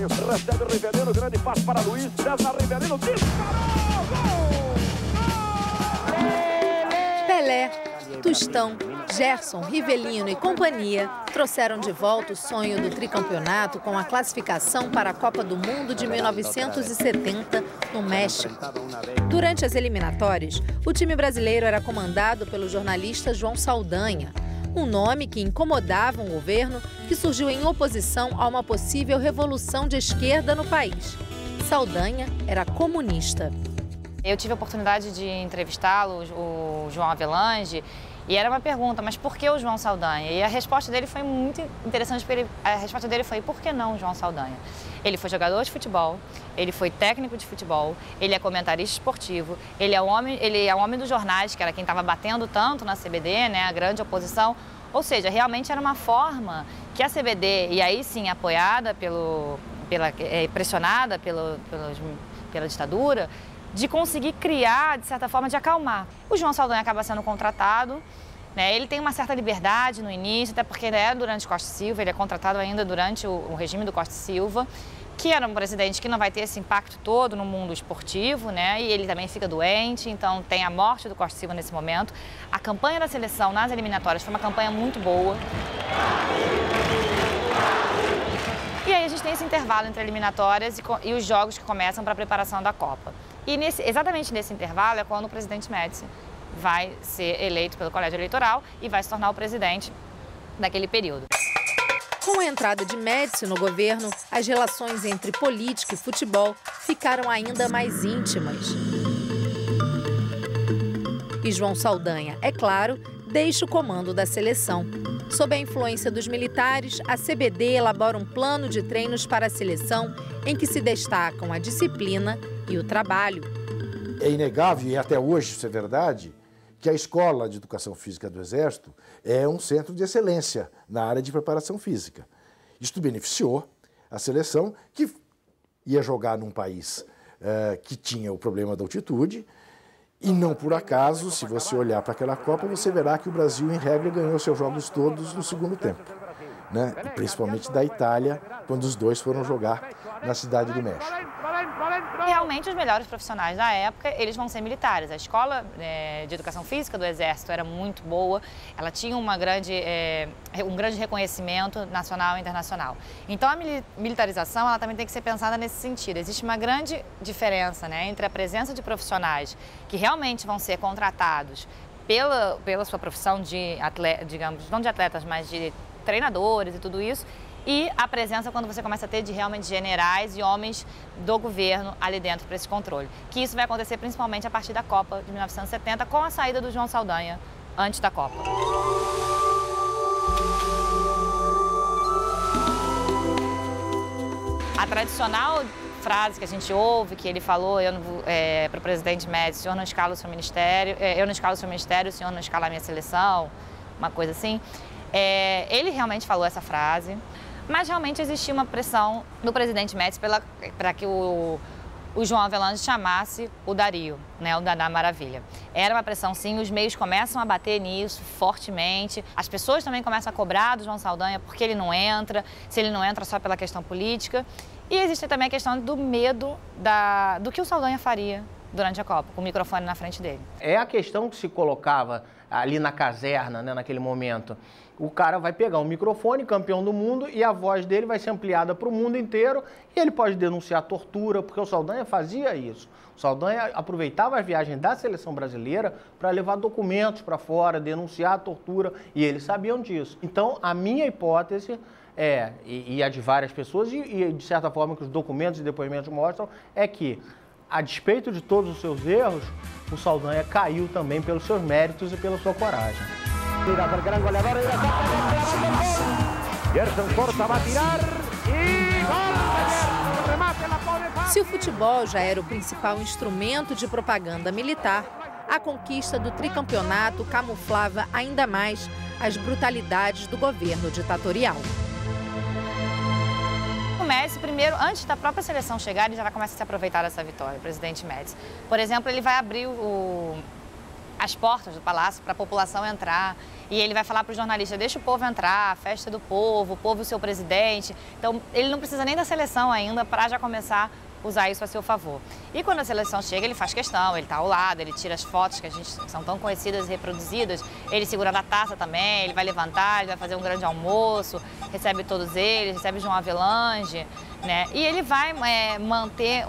recebe o Rivelino, grande passe para Luiz, César Rivelino, disparou, gol! Pelé, Tostão, Gerson, Rivelino e companhia trouxeram de volta o sonho do tricampeonato com a classificação para a Copa do Mundo de 1970 no México. Durante as eliminatórias, o time brasileiro era comandado pelo jornalista João Saldanha, um nome que incomodava um governo que surgiu em oposição a uma possível revolução de esquerda no país. Saldanha era comunista. Eu tive a oportunidade de entrevistá-lo, o João Avelange, e era uma pergunta, mas por que o João Saldanha? E a resposta dele foi muito interessante, porque a resposta dele foi, por que não o João Saldanha? Ele foi jogador de futebol, ele foi técnico de futebol, ele é comentarista esportivo, ele é o homem dos jornais, que era quem estava batendo tanto na CBD, né, a grande oposição. Ou seja, realmente era uma forma que a CBD, e aí sim apoiada, pressionada pela ditadura, de conseguir criar, de certa forma, de acalmar. O João Saldanha acaba sendo contratado, né? Ele tem uma certa liberdade no início, até porque ele é durante Costa e Silva, ele é contratado ainda durante o regime do Costa e Silva, que era um presidente que não vai ter esse impacto todo no mundo esportivo, né? E ele também fica doente, então tem a morte do Costa e Silva nesse momento. A campanha da seleção nas eliminatórias foi uma campanha muito boa. E aí a gente tem esse intervalo entre eliminatórias e os jogos que começam para a preparação da Copa. E exatamente nesse intervalo é quando o presidente Médici vai ser eleito pelo colégio eleitoral e vai se tornar o presidente daquele período. Com a entrada de Médici no governo, as relações entre política e futebol ficaram ainda mais íntimas. E João Saldanha, é claro, deixa o comando da seleção. Sob a influência dos militares, a CBD elabora um plano de treinos para a seleção em que se destacam a disciplina e o trabalho. É inegável, e até hoje isso é verdade, que a Escola de Educação Física do Exército é um centro de excelência na área de preparação física. Isto beneficiou a seleção, que ia jogar num país que tinha o problema da altitude, e não por acaso, se você olhar para aquela Copa, você verá que o Brasil, em regra, ganhou seus jogos todos no segundo tempo, né? E principalmente da Itália, quando os dois foram jogar na Cidade do México. Realmente, os melhores profissionais da época, eles vão ser militares. A Escola de Educação Física do Exército era muito boa, ela tinha um grande reconhecimento nacional e internacional. Então, a militarização ela também tem que ser pensada nesse sentido. Existe uma grande diferença, né, entre a presença de profissionais que realmente vão ser contratados pela sua profissão de atleta, digamos, não de atletas, mas de treinadores e tudo isso, e a presença quando você começa a ter realmente generais e homens do governo ali dentro para esse controle. Que isso vai acontecer principalmente a partir da Copa de 1970, com a saída do João Saldanha antes da Copa. A tradicional frase que a gente ouve, que ele falou para o presidente Médici, o senhor não escala o seu ministério, eu não escalo o seu ministério, o senhor não escala a minha seleção, uma coisa assim. Ele realmente falou essa frase, mas realmente existia uma pressão do presidente Médici para que o João Avelange chamasse o Dario, né, o Daná Maravilha. Era uma pressão, sim, os meios começam a bater nisso fortemente, as pessoas também começam a cobrar do João Saldanha porque ele não entra, se ele não entra só pela questão política. E existe também a questão do medo do que o Saldanha faria durante a Copa, com o microfone na frente dele. É a questão que se colocava ali na caserna, né, naquele momento. O cara vai pegar um microfone, campeão do mundo, e a voz dele vai ser ampliada para o mundo inteiro e ele pode denunciar tortura, porque o Saldanha fazia isso. O Saldanha aproveitava as viagens da seleção brasileira para levar documentos para fora, denunciar a tortura, e eles sabiam disso. Então, a minha hipótese e a de várias pessoas, e de certa forma que os documentos e depoimentos mostram, é que, a despeito de todos os seus erros, o Saldanha caiu também pelos seus méritos e pela sua coragem. Gerson corta, vai tirar e gol! Se o futebol já era o principal instrumento de propaganda militar, a conquista do tricampeonato camuflava ainda mais as brutalidades do governo ditatorial. O Médici, primeiro, antes da própria seleção chegar, ele já vai começar a se aproveitar dessa vitória, o presidente Médici. Por exemplo, ele vai abrir as portas do palácio para a população entrar. E ele vai falar para o jornalista, deixa o povo entrar, festa do povo, o povo e o seu presidente. Então, ele não precisa nem da seleção ainda para já começar a usar isso a seu favor. E quando a seleção chega, ele faz questão, ele está ao lado, ele tira as fotos que são tão conhecidas e reproduzidas, ele segurando a taça também, ele vai levantar, ele vai fazer um grande almoço, recebe todos eles, recebe João Avelange, né? E ele vai manter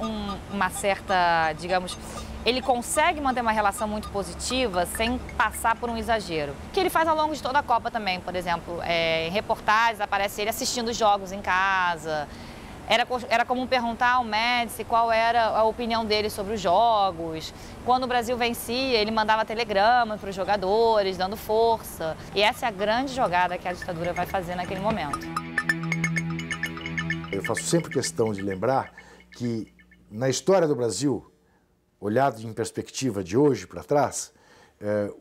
uma certa, digamos, ele consegue manter uma relação muito positiva sem passar por um exagero. Que ele faz ao longo de toda a Copa também, por exemplo, em reportagens aparece ele assistindo os jogos em casa. Era comum perguntar ao Médici qual era a opinião dele sobre os jogos. Quando o Brasil vencia, ele mandava telegrama para os jogadores, dando força. E essa é a grande jogada que a ditadura vai fazer naquele momento. Eu faço sempre questão de lembrar que na história do Brasil, olhado em perspectiva de hoje para trás,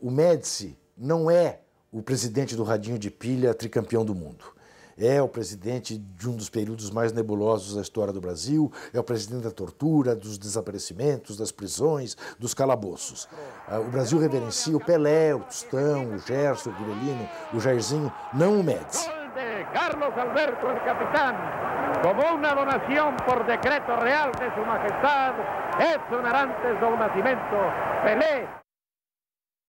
o Médici não é o presidente do radinho de pilha tricampeão do mundo. É o presidente de um dos períodos mais nebulosos da história do Brasil, é o presidente da tortura, dos desaparecimentos, das prisões, dos calabouços. O Brasil reverencia o Pelé, o Tostão, o Gerson, o Rivelino, o Jairzinho, não o Médici. Carlos Alberto, el capitán, como una donación por decreto real de su majestad, exonerantes do nascimento, Pelé.